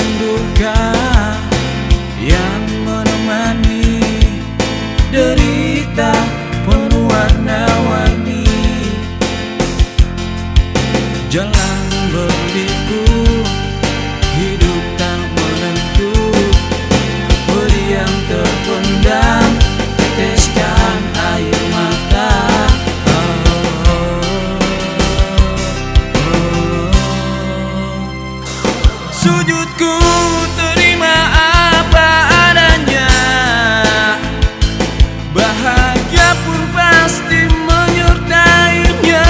dan duka yang menemani derita penuh warna-warni. Jalan berliku, hidup tak menentu, beri yang terpendam, teteskan air mata. Sujudku terima apa adanya, bahagia pun pasti menyertainya.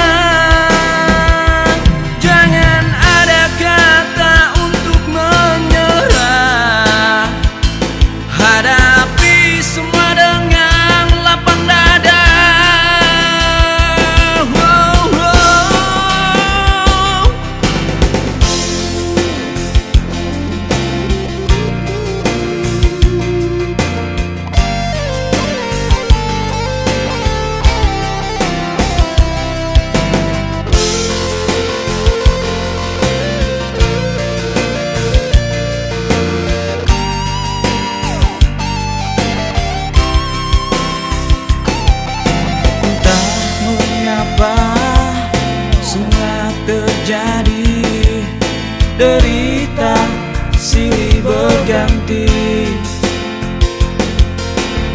Jangan ada kata untuk menyerah, hadapi semua dengan lapang dada. Semua terjadi, derita silih berganti,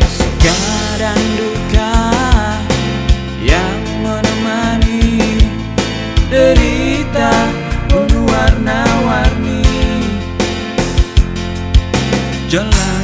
suka dan duka yang menemani derita penuh warna-warni. Jalan